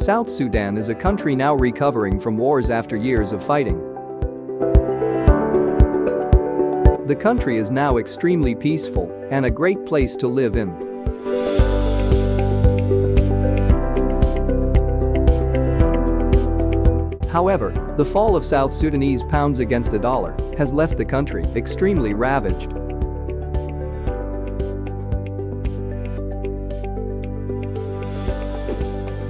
South Sudan is a country now recovering from wars after years of fighting. The country is now extremely peaceful and a great place to live in. However, the fall of South Sudanese pounds against a dollar has left the country extremely ravaged.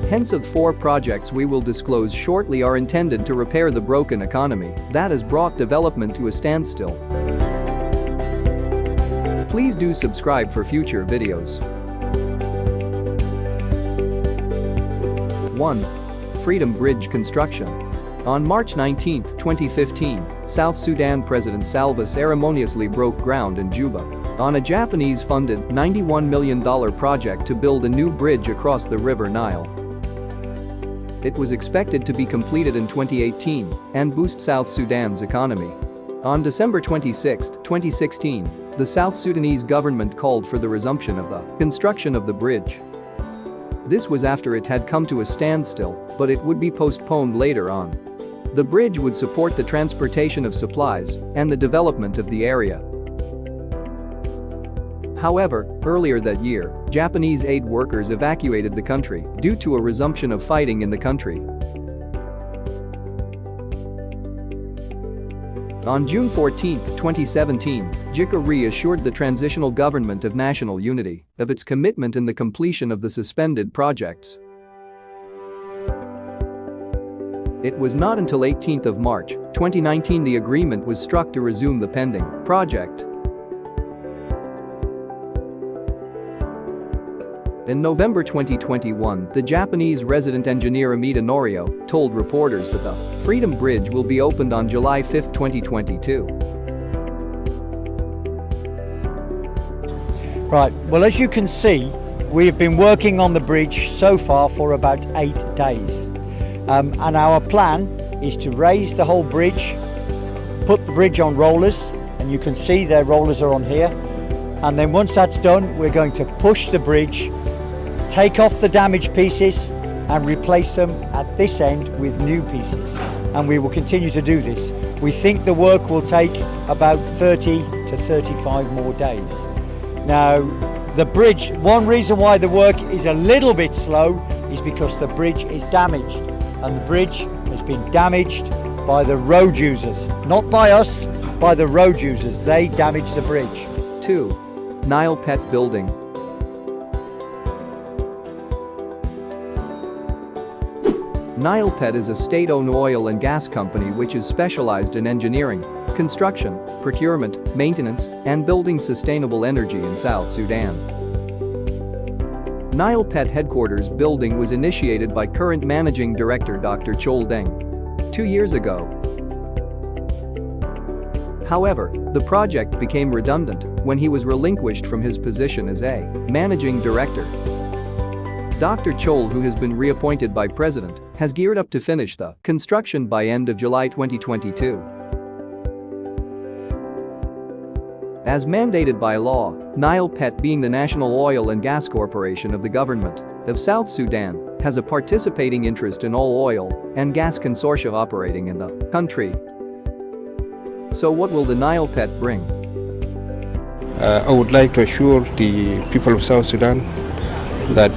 Hence, the 4 projects we will disclose shortly are intended to repair the broken economy that has brought development to a standstill. Please do subscribe for future videos. 1. Freedom Bridge construction. On March 19, 2015, South Sudan President Salva ceremoniously broke ground in Juba on a Japanese-funded $91 million project to build a new bridge across the River Nile. It was expected to be completed in 2018 and boost South Sudan's economy. On December 26, 2016, the South Sudanese government called for the resumption of the construction of the bridge. This was after it had come to a standstill, but it would be postponed later on. The bridge would support the transportation of supplies and the development of the area. However, earlier that year, Japanese aid workers evacuated the country due to a resumption of fighting in the country. On June 14, 2017, JICA reassured the Transitional Government of National Unity of its commitment in the completion of the suspended projects. It was not until 18 March 2019 the agreement was struck to resume the pending project. In November 2021, the Japanese resident engineer Amida Norio told reporters that the Freedom Bridge will be opened on July 5, 2022. Right, well, as you can see, we have been working on the bridge so far for about 8 days. And our plan is to raise the whole bridge, put the bridge on rollers, and you can see their rollers are on here. And then once that's done, we're going to push the bridge, take off the damaged pieces and replace them at this end with new pieces. And we will continue to do this. We think the work will take about 30 to 35 more days. Now, the bridge, one reason why the work is a little bit slow is because the bridge is damaged. And the bridge has been damaged by the road users. Not by us, by the road users. They damaged the bridge. 2. Nilepet Building. Nilepet is a state-owned oil and gas company which is specialized in engineering, construction, procurement, maintenance, and building sustainable energy in South Sudan. Nilepet headquarters building was initiated by current managing director Dr. Chol Deng 2 years ago. However, the project became redundant when he was relinquished from his position as a managing director. Dr. Chol, who has been reappointed by President, has geared up to finish the construction by end of July 2022. As mandated by law, Nilepet, being the National Oil and Gas Corporation of the government of South Sudan, has a participating interest in all oil and gas consortia operating in the country. So what will the Nilepet bring? I would like to assure the people of South Sudan that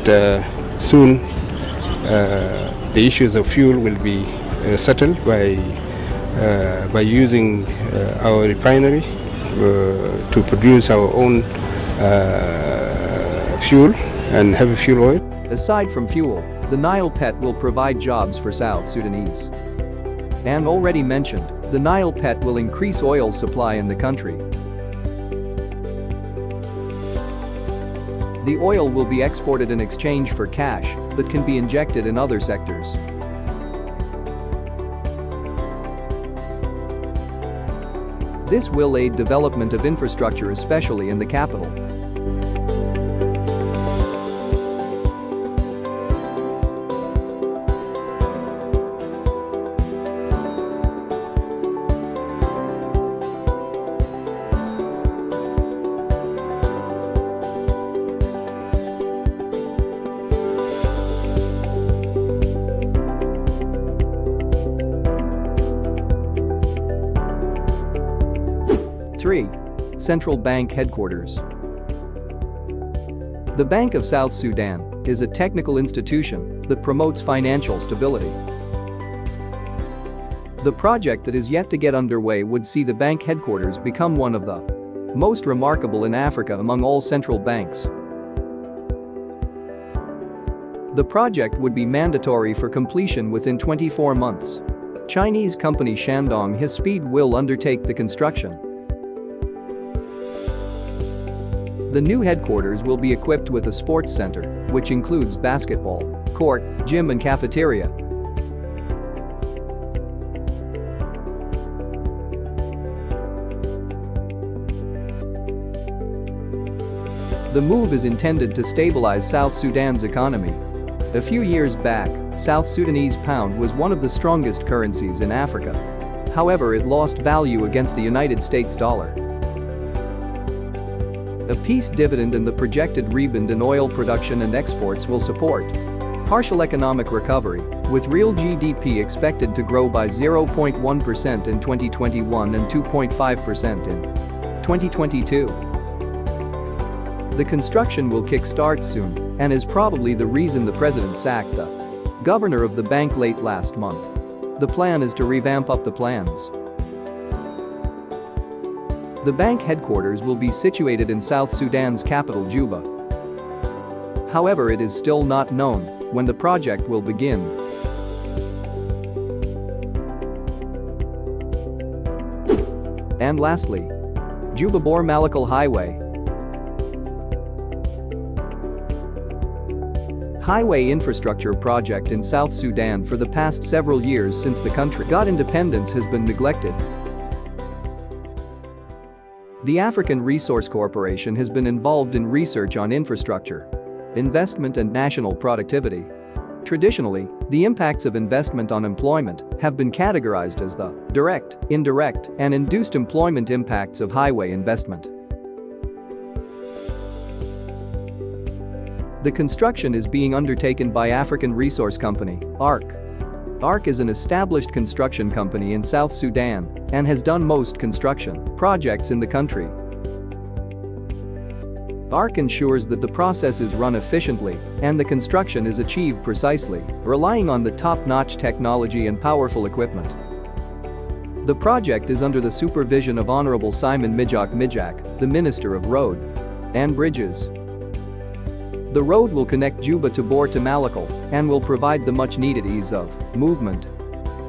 soon the issues of fuel will be settled by using our refinery to produce our own fuel and heavy fuel oil. Aside from fuel, the Nilepet will provide jobs for South Sudanese. And already mentioned, the Nilepet will increase oil supply in the country. The oil will be exported in exchange for cash that can be injected in other sectors. This will aid development of infrastructure, especially in the capital. 3. Central Bank Headquarters. The Bank of South Sudan is a technical institution that promotes financial stability. The project that is yet to get underway would see the bank headquarters become one of the most remarkable in Africa among all central banks. The project would be mandatory for completion within 24 months. Chinese company Shandong High-Speed will undertake the construction. The new headquarters will be equipped with a sports center, which includes basketball court, gym and cafeteria. The move is intended to stabilize South Sudan's economy. A few years back, South Sudanese pound was one of the strongest currencies in Africa. However, it lost value against the United States dollar. A peace dividend and the projected rebound in oil production and exports will support partial economic recovery, with real GDP expected to grow by 0.1% in 2021 and 2.5% in 2022. The construction will kick-start soon and is probably the reason the president sacked the governor of the bank late last month. The plan is to revamp up the plans. The bank headquarters will be situated in South Sudan's capital Juba. However, it is still not known when the project will begin. And lastly, Juba-Bor Malakal Highway. Highway infrastructure project in South Sudan for the past several years since the country got independence has been neglected. The African Resource Corporation has been involved in research on infrastructure, investment and national productivity. Traditionally, the impacts of investment on employment have been categorized as the direct, indirect, and induced employment impacts of highway investment. The construction is being undertaken by African Resource Company, ARC. ARC is an established construction company in South Sudan and has done most construction projects in the country. ARC ensures that the process is run efficiently and the construction is achieved precisely, relying on the top-notch technology and powerful equipment. The project is under the supervision of Honorable Simon Mijak, the Minister of Road and Bridges. The road will connect Juba to Bor to Malakal and will provide the much-needed ease of movement.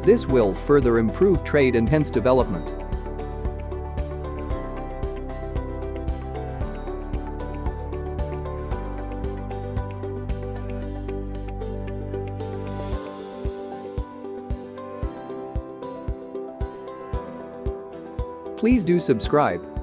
This will further improve trade and hence development. Please do subscribe.